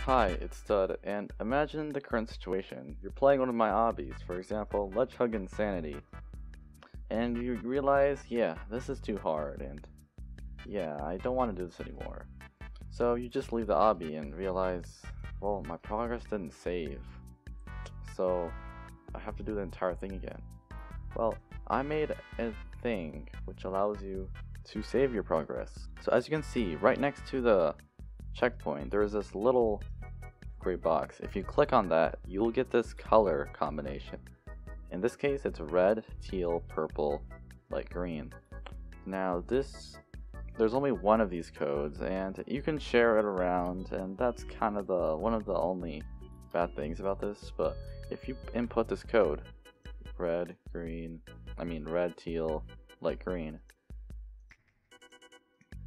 Hi, it's Stud, and imagine the current situation. You're playing one of my hobbies, for example, Let's Hug Insanity, and you realize, yeah, this is too hard, and yeah, I don't want to do this anymore. So you just leave the hobby and realize, well, my progress didn't save, so I have to do the entire thing again. Well, I made a thing which allows you to save your progress. So as you can see, right next to the checkpoint, there is this little gray box. If you click on that, you'll get this color combination. In this case, it's red, teal, purple, light green. Now there's only one of these codes, and you can share it around, and that's kind of one of the only bad things about this. But if you input this code, red, teal, light green,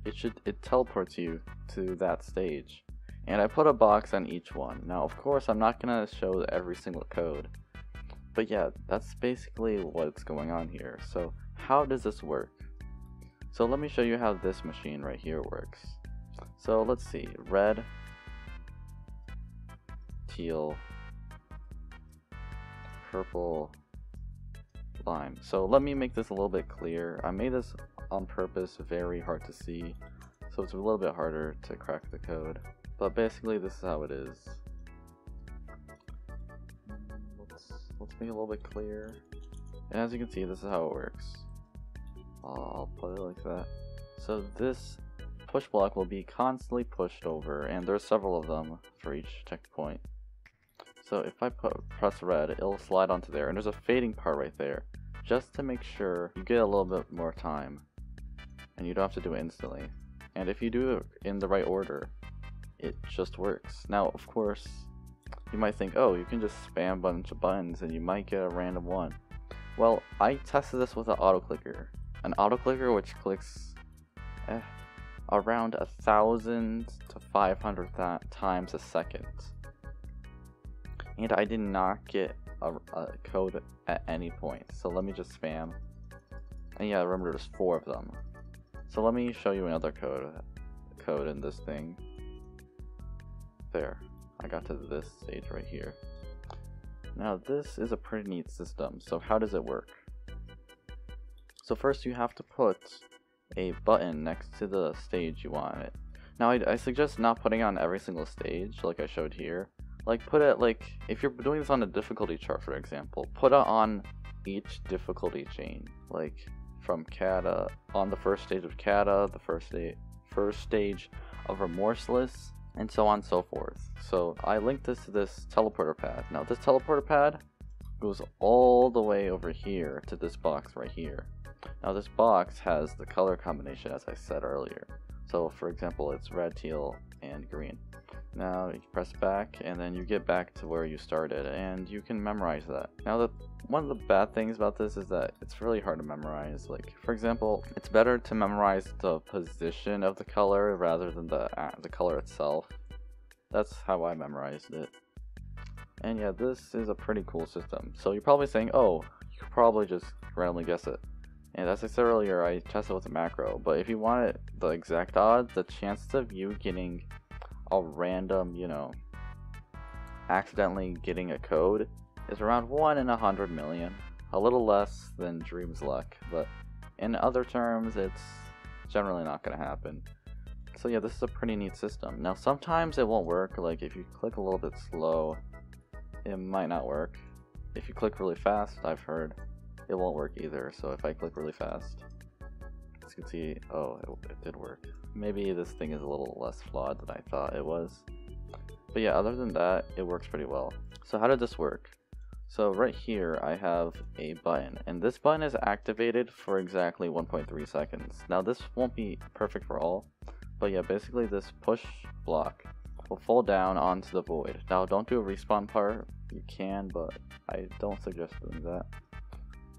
it teleports you to that stage. And I put a box on each one. Now, of course, I'm not gonna show every single code, but yeah, that's basically what's going on here. So how does this work? So let me show you how this machine right here works. So let's see, red, teal, purple, lime. So let me make this a little bit clear. I made this on purpose very hard to see, so it's a little bit harder to crack the code. But basically, this is how it is. Let's make it a little bit clearer. And as you can see, this is how it works. I'll put it like that. So this push block will be constantly pushed over, and there's several of them for each checkpoint. So if I press red, it'll slide onto there, and there's a fading part right there, just to make sure you get a little bit more time, and you don't have to do it instantly. And if you do it in the right order, it just works. Now, of course, you might think, oh, you can just spam a bunch of buttons and you might get a random one. Well, I tested this with an auto clicker. An auto clicker which clicks around 1,000 to 500 times a second. And I did not get a code at any point. So let me just spam. And yeah, remember there's 4 of them. So let me show you another code in this thing. There, I got to this stage right here. Now this is a pretty neat system. So how does it work? So first you have to put a button next to the stage you want it. Now I suggest not putting on every single stage like I showed here. Like put it like, if you're doing this on a difficulty chart for example, put it on each difficulty chain. Like from Kata, on the first stage of Kata, the first stage of Remorseless, and so on and so forth. So I linked this to this teleporter pad. Now this teleporter pad goes all the way over here to this box right here. Now this box has the color combination as I said earlier. So for example, it's red, teal, and green. Now you press back and then you get back to where you started and you can memorize that. Now one of the bad things about this is that it's really hard to memorize. Like for example, it's better to memorize the position of the color rather than the color itself. That's how I memorized it. And yeah, this is a pretty cool system. So you're probably saying, oh, you could probably just randomly guess it. And as I said earlier, I tested with a macro, but if you want it the exact odds, the chances of you getting a random, accidentally getting a code is around 1 in 100 million. A little less than Dream's luck, but in other terms, it's generally not going to happen. So yeah, this is a pretty neat system. Now sometimes it won't work, like if you click a little bit slow, it might not work. If you click really fast, I've heard, it won't work either. So if I click really fast, as you can see, oh, it did work. Maybe this thing is a little less flawed than I thought it was. But yeah, other than that, it works pretty well. So how did this work? So right here, I have a button, and this button is activated for exactly 1.3 seconds. Now this won't be perfect for all, but yeah, basically this push block will fall down onto the void. Now don't do a respawn part, you can, but I don't suggest doing that.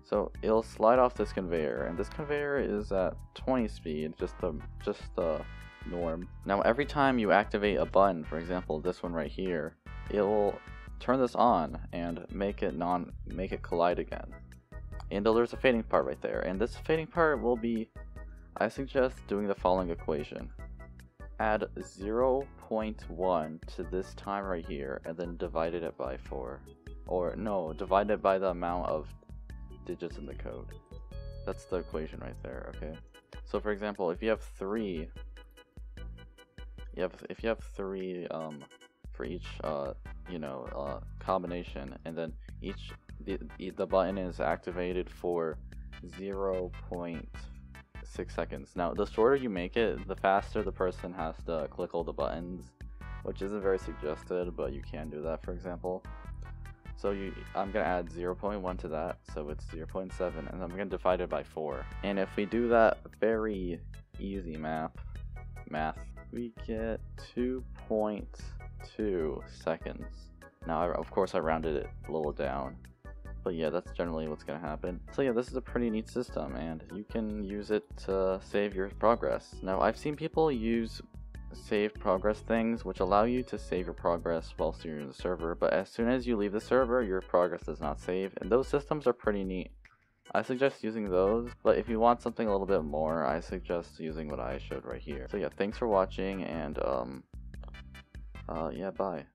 So it'll slide off this conveyor, and this conveyor is at 20 speed, just the norm. Now every time you activate a button, for example this one right here, it will turn this on and make it collide again. And there's a fading part right there, and this fading part will be, I suggest doing the following equation. add 0.1 to this time right here, and then divided it by 4. Or, no, divide it by the amount of digits in the code. That's the equation right there, okay? So for example, if you have 3, if you have 3 for each combination, and then the button is activated for 0.6 seconds. Now, the shorter you make it, the faster the person has to click all the buttons, which isn't very suggested, but you can do that, for example. So I'm going to add 0.1 to that, so it's 0.7, and I'm going to divide it by 4. And if we do that very easy math, we get 2.2 seconds. Now, of course, I rounded it a little down. But yeah, that's generally what's going to happen. So yeah, this is a pretty neat system, and you can use it to save your progress. Now, I've seen people use save progress things, which allow you to save your progress whilst you're in the server, but as soon as you leave the server, your progress does not save, and those systems are pretty neat. I suggest using those, but if you want something a little bit more, I suggest using what I showed right here. So yeah, thanks for watching, and yeah, bye.